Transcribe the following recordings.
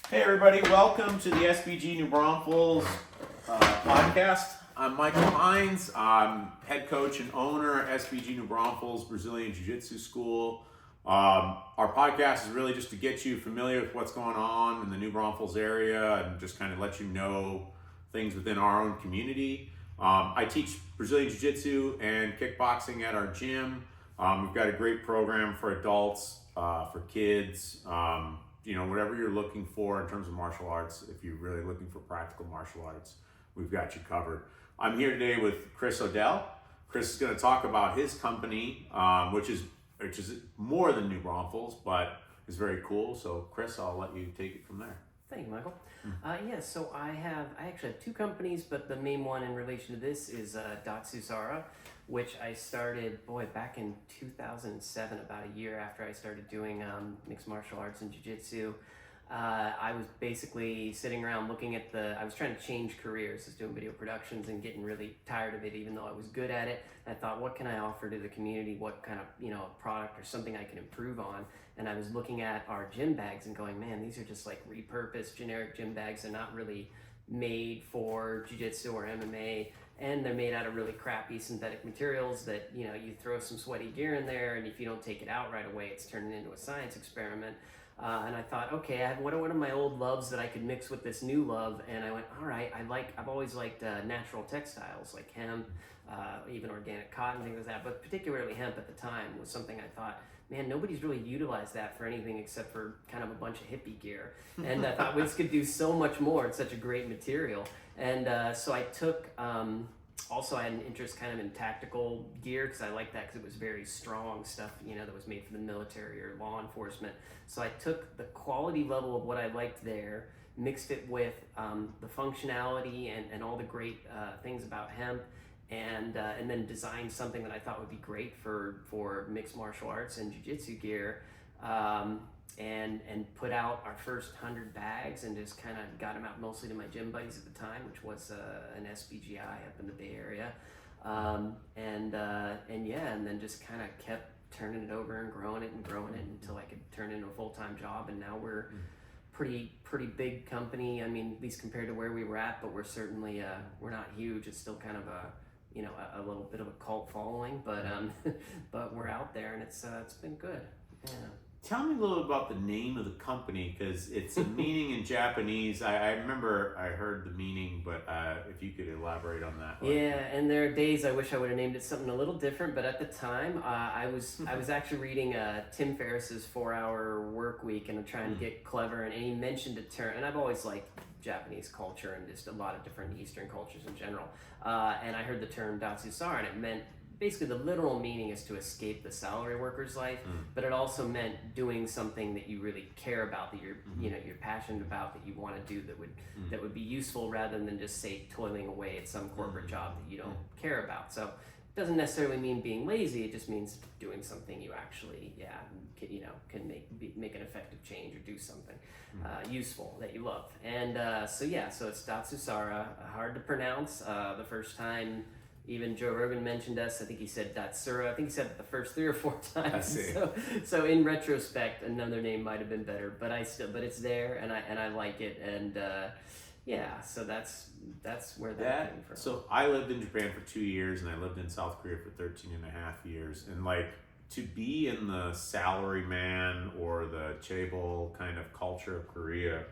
Hey everybody, welcome to the SBG New Braunfels podcast. I'm Michael Hines. I'm head coach and owner at SBG New Braunfels Brazilian Jiu-Jitsu School. Our podcast is really just to get you familiar with what's going on in the New Braunfels area and just kind of let you know things within our own community. I teach Brazilian Jiu-Jitsu and kickboxing at our gym. We've got a great program for adults, for kids, whatever you're looking for in terms of martial arts. If you're really looking for practical martial arts, we've got you covered. I'm here today with Chris Odell. Chris is going to talk about his company, which is more than New Braunfels, but is very cool. So Chris, I'll let you take it from there. Thank you, Michael. So I actually have two companies, but the main one in relation to this is Datsusara, which I started, back in 2007, about a year after I started doing mixed martial arts and jiu-jitsu. I was basically sitting around looking at I was trying to change careers, just doing video productions and getting really tired of it, even though I was good at it. I thought, what can I offer to the community? What kind of, product or something I can improve on? And I was looking at our gym bags and going, man, these are just like repurposed generic gym bags. They're not really made for jiu-jitsu or MMA. And they're made out of really crappy synthetic materials that, you throw some sweaty gear in there, and if you don't take it out right away, it's turning into a science experiment. And I thought, okay, what are my old loves that I could mix with this new love? And I went, all right, I've always liked natural textiles like hemp, even organic cotton, things like that. But particularly hemp at the time was something I thought, man, nobody's really utilized that for anything except for kind of a bunch of hippie gear. And I thought, this could do so much more. It's such a great material. And so I took, also I had an interest kind of in tactical gear because I liked that because it was very strong stuff, that was made for the military or law enforcement. So I took the quality level of what I liked there, mixed it with the functionality and all the great things about hemp, and then designed something that I thought would be great for mixed martial arts and jiu-jitsu gear. And put out our first 100 bags and just kind of got them out mostly to my gym buddies at the time, which was an SBGI up in the Bay Area. And then just kind of kept turning it over and growing it until I could turn it into a full-time job. And now we're pretty big company. I mean, at least compared to where we were at, but we're certainly, we're not huge. It's still kind of a little bit of a cult following, but but we're out there and it's been good. Yeah. Tell me a little about the name of the company, because it's a meaning in Japanese. I remember I heard the meaning, but if you could elaborate on that. Yeah, and there are days I wish I would have named it something a little different, but at the time I was actually reading Tim Ferriss's 4-Hour Work Week and I'm trying to get clever, and he mentioned a term, and I've always liked Japanese culture and just a lot of different Eastern cultures in general, and I heard the term Datsusara, and it meant basically the literal meaning is to escape the salary worker's life, but it also meant doing something that you really care about, that you're passionate about, that you want to do that would be useful, rather than just say toiling away at some corporate job that you don't care about. So it doesn't necessarily mean being lazy. It just means doing something you actually can make an effective change or do something useful that you love. And so it's Datsusara, hard to pronounce. The first time even Joe Rogan mentioned us, I think he said Datsusara. I think he said it the first 3 or 4 times. I see. So in retrospect, another name might have been better, but it's there, and I like it, and so that's where that came from. So I lived in Japan for 2 years, and I lived in South Korea for 13 and a half years, and to be in the salaryman or the chaebol kind of culture of Korea,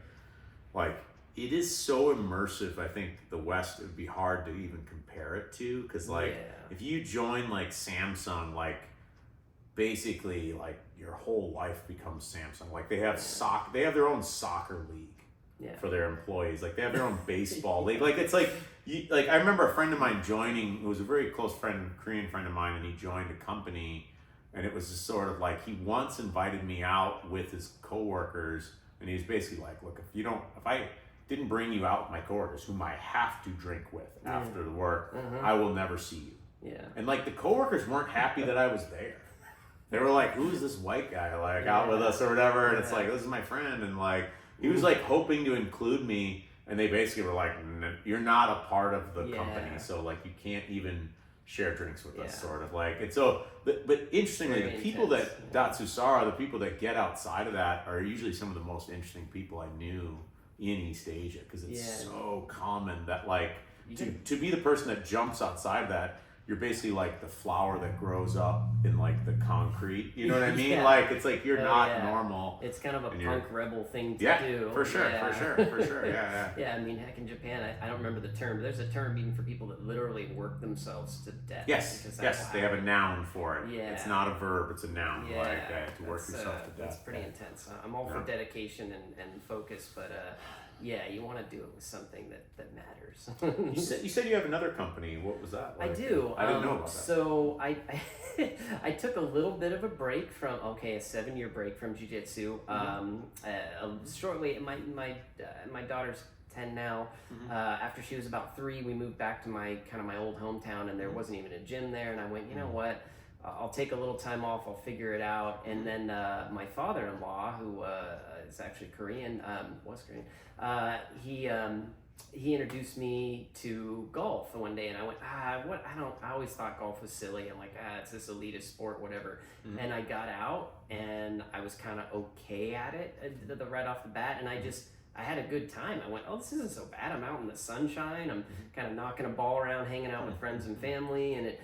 it is so immersive. I think the West, it would be hard to even compare it to, because if you join Samsung, basically your whole life becomes Samsung. They have they have their own soccer league for their employees. They have their own baseball league. I remember a friend of mine joining, who was a very close friend, Korean friend of mine, and he joined a company, and it was just sort of he once invited me out with his coworkers, and he was basically look, if I didn't bring you out with my coworkers, whom I have to drink with after the work, I will never see you. Yeah. And the coworkers weren't happy that I was there. They were like, who's this white guy out with us or whatever? And it's this is my friend. And he was hoping to include me, and they basically were like, you're not a part of the company. So you can't even share drinks with us, Yeah. sort of like it's so. But interestingly, Very the people intense, that Datsusara, the people that get outside of that are usually some of the most interesting people I knew in East Asia, because it's Yeah. so common that like You to be the person that jumps outside of that, you're basically like the flower that grows up in like the concrete. You know what I mean? Yeah. Like it's like you're Oh, not yeah. normal. It's kind of a And you're- punk rebel thing to Yeah, do. for sure, Yeah. for sure. Yeah. Yeah, I mean, heck, in Japan, I don't remember the term, but there's a term even for people that literally work themselves to death. Yes, because yes, that's they have a noun for it. Yeah. It's not a verb; it's a noun. Yeah, Like to work that's, yourself to death. That's pretty Yeah. intense. I'm all for dedication and focus, but yeah, you want to do it with something that matters. You said you have another company. What was that? I Like? do. I didn't know about that. So I took a little bit of a break from a 7-year break from jiu-jitsu. Shortly, my daughter's 10 now. After she was about 3, we moved back to my old hometown, and there wasn't even a gym there. And I went, you know what? I'll take a little time off. I'll figure it out. And then my father-in-law, who is actually Korean, was Korean. He introduced me to golf one day, and I went, I always thought golf was silly. I'm like, it's this elitist sport, whatever. And I got out, and I was kind of okay at it right off the bat, and I had a good time. I went, oh, this isn't so bad. I'm out in the sunshine. I'm kind of knocking a ball around, hanging out with friends and family, and it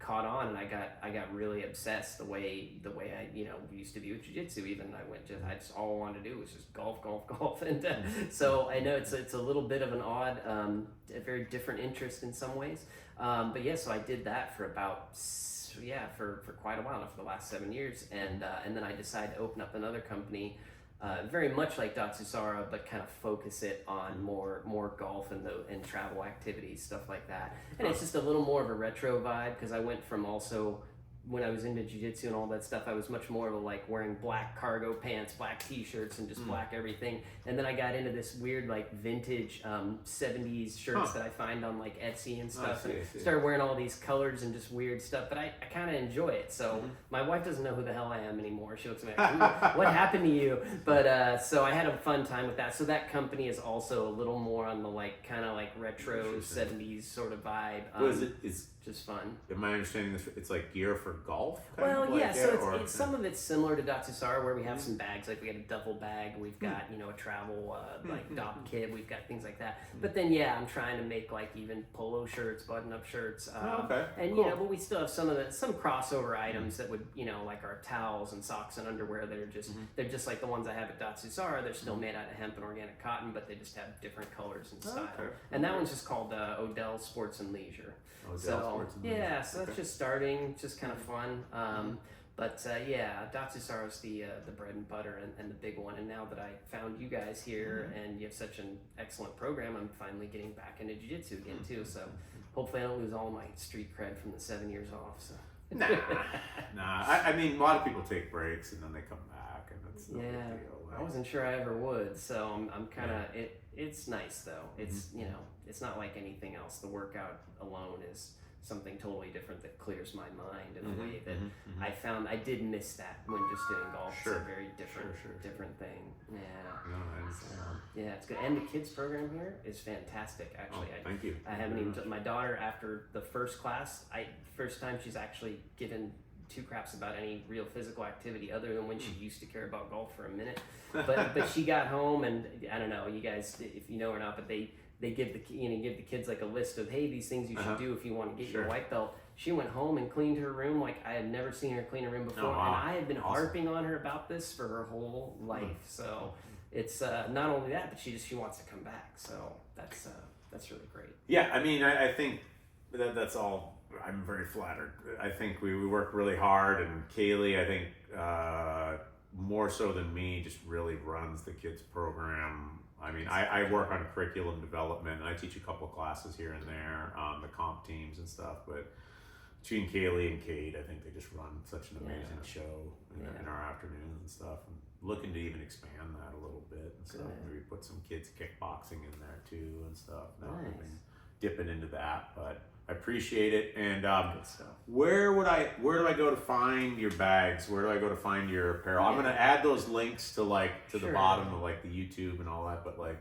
caught on, and I got really obsessed the way I used to be with jiu-jitsu. Even I just all I wanted to do was just golf, and so I know it's a little bit of an odd, a very different interest in some ways. But yeah, so I did that for about for quite a while now, for the last 7 years, and then I decided to open up another company. Very much like Datsusara, but kind of focus it on more golf and travel activities, stuff like that. And it's just a little more of a retro vibe, because I went from also, when I was into jiu-jitsu and all that stuff, I was much more of a like wearing black cargo pants, black t-shirts, and just black everything. And then I got into this weird like vintage 70s shirts that I find on like Etsy and stuff. I see. And started wearing all these colors and just weird stuff, but I kind of enjoy it. So my wife doesn't know who the hell I am anymore. She looks at me like, what happened to you? But so I had a fun time with that. So that company is also a little more on the like kind of like retro 70s sort of vibe. What is it? Is just fun. Am I understanding this? It's like gear for golf? Well, yeah. So it's some of it's similar to Datsusara, where we have some bags. Like we got a duffel bag. We've got a travel like dop kit. We've got things like that. But then I'm trying to make like even polo shirts, button-up shirts. Okay. And cool. but we still have some crossover items that would like our towels and socks and underwear that are just they're just like the ones I have at Datsusara. They're still made out of hemp and organic cotton, but they just have different colors and style. Okay. And that one's just called Odell Sports and Leisure. Sports and Leisure. So that's just starting, just kind of fun. But Datsusara is the bread and butter and the big one. And now that I found you guys here and you have such an excellent program, I'm finally getting back into jiu-jitsu again too. So hopefully I don't lose all my street cred from the 7 years off. So. Nah. I mean, a lot of people take breaks and then they come back, and it's no big deal. I wasn't sure I ever would. So I'm kind of It's nice though. It's it's not like anything else. The workout alone is something totally different that clears my mind in a way that I found I did miss that when just doing golf. Sure. It's a very different different thing. Yeah, it's good. And the kids program here is fantastic. Actually, thank you. I haven't even my daughter, after the first class, first time she's actually given 2 craps about any real physical activity other than when she used to care about golf for a minute. But she got home, and I don't know, you guys, if you know or not, but they give the kids like a list of, hey, these things you should do if you want to get your white belt. She went home and cleaned her room like I had never seen her clean her room before, and I have been harping on her about this for her whole life. So it's not only that, but she wants to come back. So that's really great. Yeah, I mean, I think that's all. I'm very flattered. I think we work really hard, and Kaylee, I think more so than me, just really runs the kids program. I mean, I work on curriculum development, and I teach a couple of classes here and there, the comp teams and stuff, but between Kaylee and Kate, I think they just run such an amazing show in our afternoons and stuff. And looking to even expand that a little bit and stuff. Maybe put some kids kickboxing in there too and stuff. Now I've been dipping into that, but I appreciate it. And where do I go to find your bags? Where do I go to find your apparel? I'm gonna add those links to the bottom of like the YouTube and all that, but like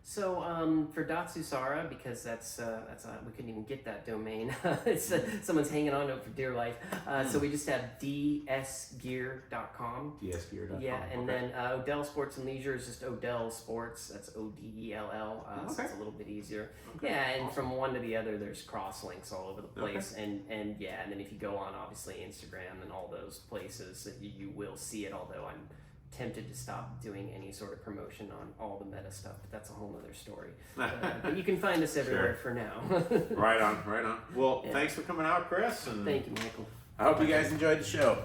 So for Datsusara, because that's we couldn't even get that domain. Someone's hanging on to it for dear life. So we just have dsgear.com. dsgear.com. Yeah, and then Odell Sports and Leisure is just Odell Sports. That's Odell. So it's a little bit easier. Okay. Yeah, and from one to the other, there's cross links all over the place. And then if you go on obviously Instagram and all those places, you will see it. Although I'm tempted to stop doing any sort of promotion on all the meta stuff, but that's a whole nother story. But you can find us everywhere for now. Right on. Well, thanks for coming out, Chris. And thank you, Michael. I hope you guys enjoyed the show.